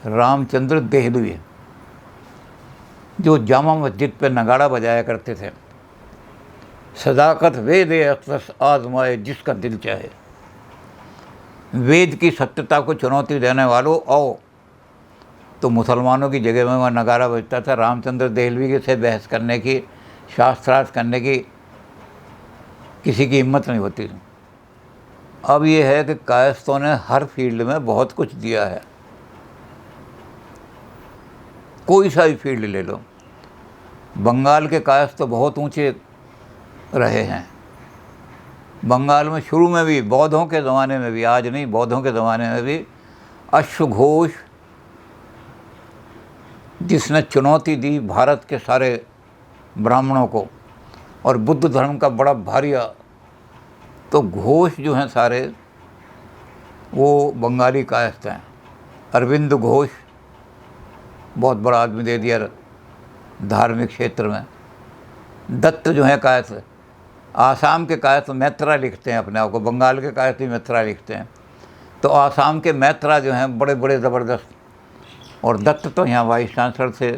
रामचंद्र देहलवी जो जामा मस्जिद पे नगाड़ा बजाया करते थे, सदाकत वेद अक्सस आजमाए जिसका दिल चाहे। वेद की सत्यता को चुनौती देने वालों आओ, तो मुसलमानों की जगह में वह नगाड़ा बजता था। रामचंद्र देहलवी से बहस करने की, शास्त्रार्थ करने की किसी की हिम्मत नहीं होती थी। अब ये है कि कायस्थों ने हर फील्ड में बहुत कुछ दिया है। कोई सा भी फील्ड ले लो, बंगाल के कायस्थ तो बहुत ऊंचे रहे हैं। बंगाल में शुरू में भी, बौद्धों के ज़माने में भी, आज नहीं, बौद्धों के ज़माने में भी अश्वघोष जिसने चुनौती दी भारत के सारे ब्राह्मणों को, और बुद्ध धर्म का बड़ा भारी तो घोष जो हैं सारे वो बंगाली कायस्थ हैं। अरविंद घोष बहुत बड़ा आदमी दे दिया धार्मिक क्षेत्र में। दत्त जो है कायस्थ, आसाम के कायस्थ मैत्रा लिखते हैं अपने आप को, बंगाल के कायस्थ भी मैत्रा लिखते हैं। तो आसाम के मैत्रा जो हैं बड़े बड़े ज़बरदस्त। और दत्त तो यहाँ वाइस चांसलर थे,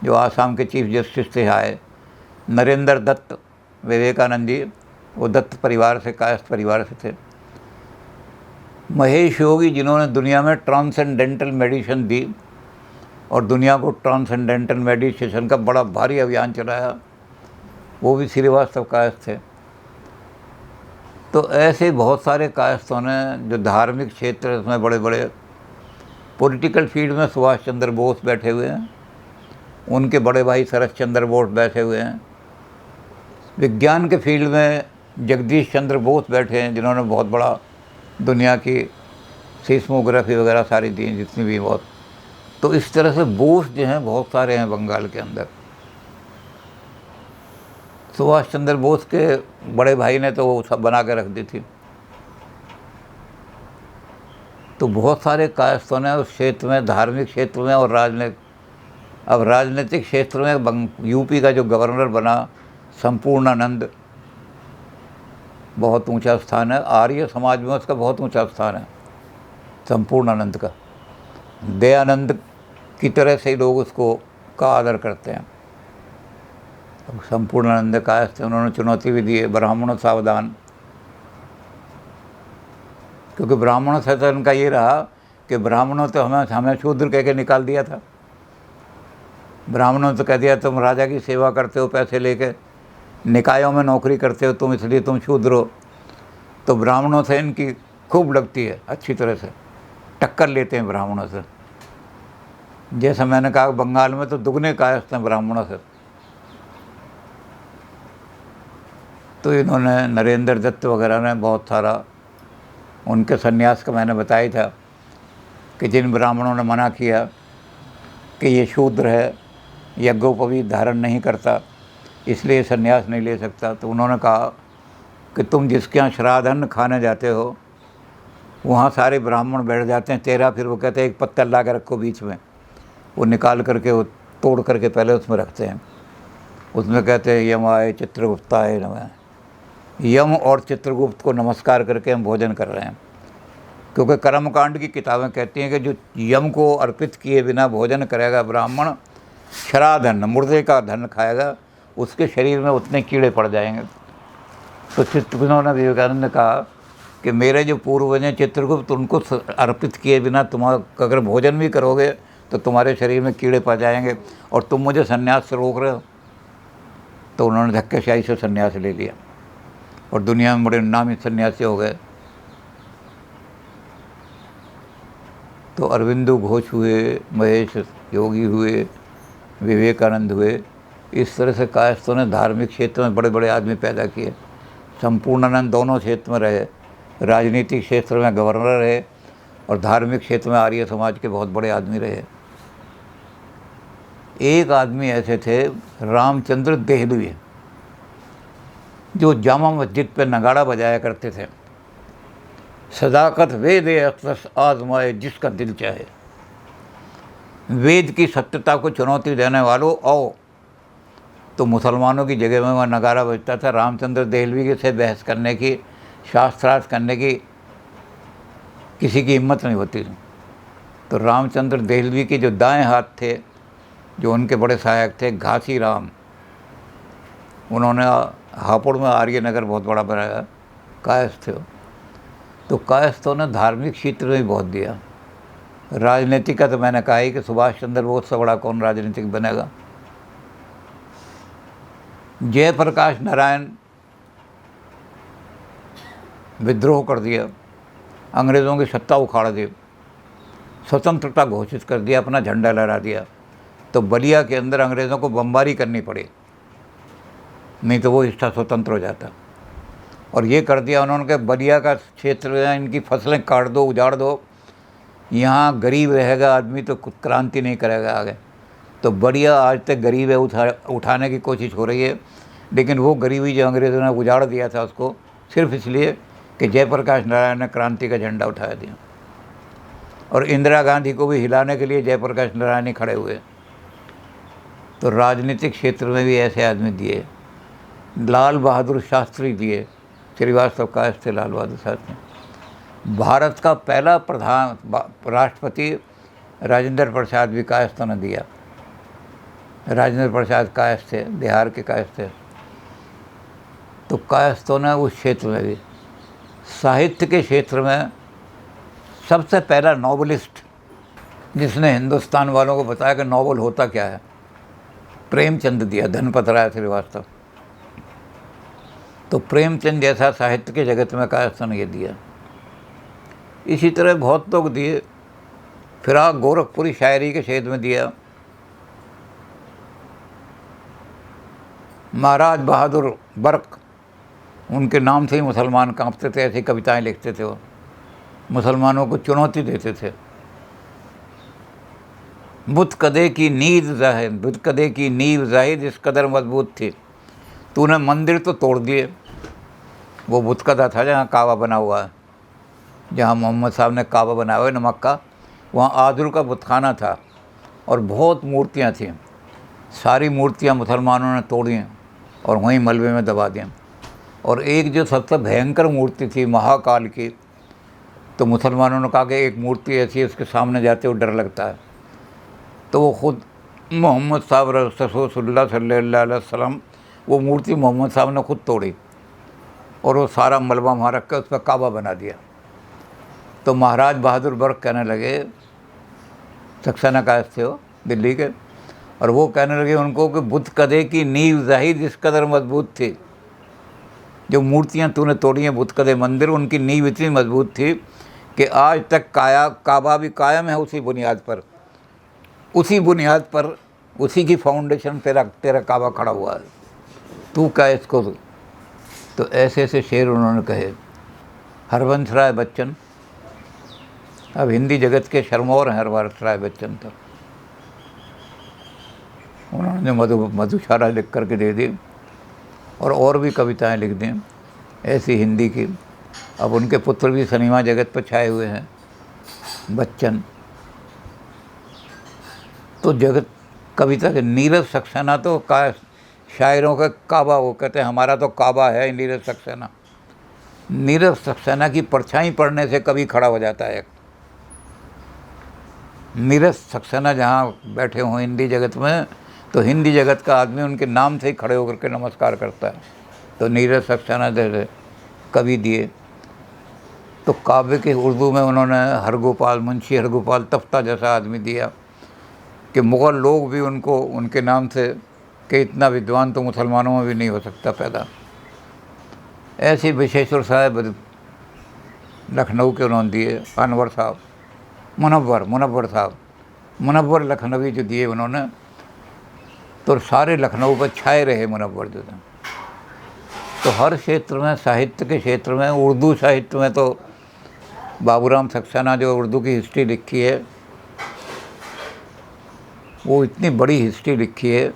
जो आसाम के चीफ जस्टिस थे आए, नरेंद्र दत्त विवेकानंद जी, वो दत्त परिवार से, कायस्थ परिवार से थे। महेश योगी जिन्होंने दुनिया में ट्रांसेंडेंटल मेडिसिन दी और दुनिया को ट्रांसेंडेंटल मेडिटेशन का बड़ा भारी अभियान चलाया, वो भी श्रीवास्तव कायस्थ थे। तो ऐसे बहुत सारे कायस्थों ने जो धार्मिक क्षेत्र में बड़े बड़े, पॉलिटिकल फील्ड में सुभाष चंद्र बोस बैठे हुए हैं, उनके बड़े भाई शरद चंद्र बोस बैठे हुए हैं। विज्ञान के फील्ड में जगदीश चंद्र बोस बैठे हैं, जिन्होंने बहुत बड़ा दुनिया की सीस्मोग्राफी वगैरह सारी दी जितनी भी बहुत। तो इस तरह से बोस जो हैं बहुत सारे हैं बंगाल के अंदर। सुभाष चंद्र बोस के बड़े भाई ने तो वो सब बना के रख दी थी। तो बहुत सारे कायस्थों ने उस क्षेत्र में, धार्मिक क्षेत्र में और राजनीतिक क्षेत्र में यूपी का जो गवर्नर बना संपूर्णानंद, बहुत ऊंचा स्थान है। आर्य समाज में उसका बहुत ऊंचा स्थान है संपूर्णानंद का। दयानंद की तरह से ही लोग उसको का आदर करते हैं। संपूर्णानंद कायस्थ, उन्होंने चुनौती भी दी है, ब्राह्मणों सावधान। क्योंकि ब्राह्मणों से तो उनका ये रहा कि ब्राह्मणों तो हमें शूद्र कह के निकाल दिया था। ब्राह्मणों ने तो कह दिया तुम राजा की सेवा करते हो पैसे लेके, निकायों में नौकरी करते हो तुम, इसलिए तुम शूद्र हो। तो ब्राह्मणों से इनकी खूब लगती है, अच्छी तरह से टक्कर लेते हैं ब्राह्मणों से। जैसा मैंने कहा बंगाल में तो दुगने कायस्थ हैं ब्राह्मणों से। तो इन्होंने, नरेंद्र दत्त वगैरह ने बहुत सारा, उनके सन्यास का मैंने बताया था कि जिन ब्राह्मणों ने मना किया कि ये शूद्र है, यज्ञोपवीत धारण नहीं करता, इसलिए सन्यास नहीं ले सकता, तो उन्होंने कहा कि तुम जिसके यहाँ श्राद्ध खाने जाते हो वहाँ सारे ब्राह्मण बैठ जाते हैं, तेरा फिर वो कहते हैं एक पत्थर ला के रखो बीच में, वो निकाल करके, वो तोड़ करके पहले उसमें रखते हैं। उसमें कहते हैं यम आए चित्रगुप्ताय नमः। यम और चित्रगुप्त को नमस्कार करके हम भोजन कर रहे हैं। क्योंकि कर्मकांड की किताबें कहती हैं कि जो यम को अर्पित किए बिना भोजन करेगा ब्राह्मण, श्राद्ध मुर्दे का धन खाएगा, उसके शरीर में उतने कीड़े पड़ जाएंगे। तो उन्होंने विवेकानंद ने कहा कि मेरे जो पूर्वज हैं चित्रगुप्त, उनको अर्पित किए बिना तुम अगर भोजन भी करोगे तो तुम्हारे शरीर में कीड़े पड़ जाएंगे, और तुम मुझे सन्यास से रोक रहे हो। तो उन्होंने धक्केशाही से सन्यास ले लिया और दुनिया में बड़े नामी सन्यासी हो गए। तो अरविंदो घोष हुए, महेश योगी हुए, विवेकानंद हुए। इस तरह से कायस्थों ने धार्मिक क्षेत्र में बड़े बड़े आदमी पैदा किए। संपूर्णानंद दोनों क्षेत्र में रहे, राजनीतिक क्षेत्र में गवर्नर रहे और धार्मिक क्षेत्र में आर्य समाज के बहुत बड़े आदमी रहे। एक आदमी ऐसे थे रामचंद्र देहलवी, जो जामा मस्जिद पे नगाड़ा बजाया करते थे, सदाकत वेद अक्सस आजमाए जिसका दिल चाहे। वेद की सत्यता को चुनौती देने वालों आओ, तो मुसलमानों की जगह में वह नगाड़ा बजता था। रामचंद्र देहलवी से बहस करने की, शास्त्रार्थ करने की किसी की हिम्मत नहीं होती थी। तो रामचंद्र देहलवी के जो दाएं हाथ थे, जो उनके बड़े सहायक थे, घासी राम, उन्होंने हापुड़ में आर्यनगर बहुत बड़ा बनाया, कायस्थ थे। तो कायस्थों ने धार्मिक क्षेत्र में भी बहुत दिया। राजनीतिक का तो मैंने कहा ही कि सुभाष चंद्र बोस से बड़ा कौन राजनीतिक बनेगा। जयप्रकाश नारायण विद्रोह कर दिया, अंग्रेज़ों की सत्ता उखाड़ दी, स्वतंत्रता घोषित कर दिया, अपना झंडा लहरा दिया। तो बलिया के अंदर अंग्रेज़ों को बमबारी करनी पड़ी, नहीं तो वो हिस्सा स्वतंत्र हो जाता। और ये कर दिया उन्होंने कि बलिया का क्षेत्र है, इनकी फसलें काट दो, उजाड़ दो, यहाँ गरीब रहेगा आदमी तो कुछ क्रांति नहीं करेगा आगे। तो बलिया आज तक गरीब है, उठाने की कोशिश हो रही है, लेकिन वो गरीबी जो अंग्रेज़ों ने उजाड़ दिया था उसको सिर्फ इसलिए कि जयप्रकाश नारायण ने क्रांति का झंडा उठाया दिया। और इंदिरा गांधी को भी हिलाने के लिए जयप्रकाश नारायण ही खड़े हुए। तो राजनीतिक क्षेत्र में भी ऐसे आदमी दिए। लाल बहादुर शास्त्री दिए, श्रीवास्तव कायस्थ थे लाल बहादुर शास्त्री। भारत का पहला राष्ट्रपति राजेंद्र प्रसाद भी कायस्थों ने दिया। राजेंद्र प्रसाद कायस्थ थे, बिहार के कायस्थ थे। तो कायस्थों ने उस क्षेत्र में भी, साहित्य के क्षेत्र में सबसे पहला नॉवलिस्ट जिसने हिंदुस्तान वालों को बताया कि नॉवल होता क्या है, प्रेमचंद दिया, धनपत राय श्रीवास्तव। तो प्रेमचंद जैसा साहित्य के जगत में कायस्थों ने ये दिया। इसी तरह बहुत लोग दिए। फिराक गोरखपुरी शायरी के क्षेत्र में दिया। महाराज बहादुर बर्क, उनके नाम से ही मुसलमान कांपते थे, ऐसी कविताएं लिखते थे वो, मुसलमानों को चुनौती देते थे। बुतकदे की नींव जाहिद इस कदर मजबूत थी, तूने मंदिर तो तोड़ दिए। वो बुतकदा था जहाँ काबा बना हुआ है, जहाँ मोहम्मद साहब ने काबा बनाया हुआ है नमक का, वहाँ आदुर का बुतखाना था और बहुत मूर्तियाँ थीं। सारी मूर्तियाँ मुसलमानों ने तोड़ी और वहीं मलबे में दबा दी। और एक जो सबसे भयंकर मूर्ति थी महाकाल की, तो मुसलमानों ने कहा कि एक मूर्ति ऐसी है, इसके सामने जाते हुए डर लगता है। तो वो ख़ुद मोहम्मद साहब रसूलुल्लाह सल्लल्लाहु अलैहि वसल्लम, वो मूर्ति मोहम्मद साहब ने खुद तोड़ी और वो सारा मलबा वहाँ रख कर उस पर काबा बना दिया। तो महाराज बहादुर बर्क कहने लगे, सक्सेना कायस्थ थे वो दिल्ली के, और वो कहने लगे उनको कि बुतकदे की नींव जाहिद इस कदर मजबूत थी, जो मूर्तियाँ तूने तोड़ी हैं बुतकदे मंदिर, उनकी नींव इतनी मजबूत थी कि आज तक काबा भी कायम है उसी बुनियाद पर, उसी की फाउंडेशन तेरा काबा खड़ा हुआ है, तू क्या इसको। तो ऐसे ऐसे शेर उन्होंने कहे। हरवंश राय बच्चन, अब हिंदी जगत के शर्मौर हैं हरवंश राय बच्चन, तो उन्होंने मधुशाला लिख करके दे दी और भी कविताएं लिख दी ऐसी हिंदी की। अब उनके पुत्र भी सिनेमा जगत पर छाए हुए हैं, बच्चन। तो जगत कविता के नीरज सक्सेना तो शायरों का काबा, वो कहते हैं हमारा तो काबा है नीरज सक्सेना। नीरज सक्सेना की परछाई पड़ने से कभी खड़ा हो जाता है। नीरज सक्सेना जहाँ बैठे हों हिंदी जगत में, तो हिंदी जगत का आदमी उनके नाम से ही खड़े होकर के नमस्कार करता है। तो नीरज सक्सेना जैसे कवि दिए। तो काव्य के उर्दू में उन्होंने मुंशी हरगोपाल तफ्ता जैसा आदमी दिया कि मुग़ल लोग भी उनको उनके नाम से, कि इतना विद्वान तो मुसलमानों में भी नहीं हो सकता पैदा। ऐसे विशेश्वर साहब लखनऊ के उन्होंने दिए। अनवर साहब, मुनव्वर लखनवी जो दिए उन्होंने, तो सारे लखनऊ पर छाए रहे मुनव्वर जो थे। तो हर क्षेत्र में, साहित्य के क्षेत्र में, उर्दू साहित्य में तो बाबूराम सक्सेना जो उर्दू की हिस्ट्री लिखी है, वो इतनी बड़ी हिस्ट्री लिखी है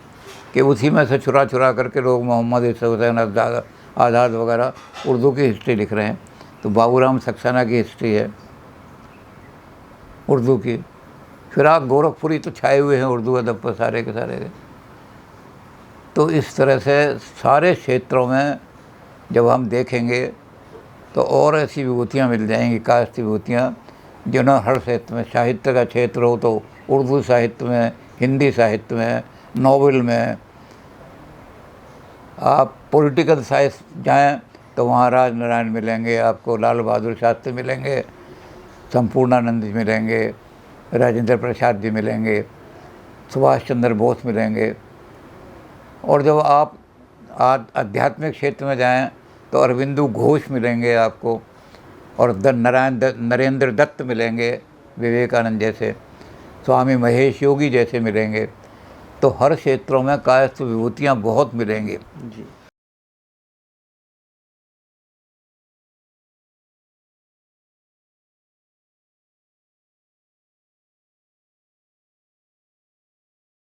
कि उसी में से चुरा करके लोग मोहम्मद हुसैन आज़ाद वगैरह उर्दू की हिस्ट्री लिख रहे हैं। तो बाबूराम सक्सेना की हिस्ट्री है उर्दू की। फिराक गोरखपुरी तो छाए हुए हैं उर्दू अदब पर सारे के सारे। तो इस तरह से सारे क्षेत्रों में जब हम देखेंगे तो और ऐसी विभूतियाँ मिल जाएंगी, कायस्थ विभूतियाँ, जिन्होंने हर क्षेत्र में, साहित्य का क्षेत्र हो तो उर्दू साहित्य में, हिंदी साहित्य में, नॉवेल में, आप पॉलिटिकल साइंस जाएं तो वहाँ राजनारायण मिलेंगे आपको, लाल बहादुर शास्त्री मिलेंगे, संपूर्णानंद जी मिलेंगे, राजेंद्र प्रसाद जी मिलेंगे, सुभाष चंद्र बोस मिलेंगे। और जब आप आध्यात्मिक क्षेत्र में जाएं तो अरविंदु घोष मिलेंगे आपको, और नरेंद्र दत्त मिलेंगे विवेकानंद जैसे, स्वामी महेश योगी जैसे मिलेंगे। तो हर क्षेत्रों में कायस्थ विभूतियाँ बहुत मिलेंगी। जी।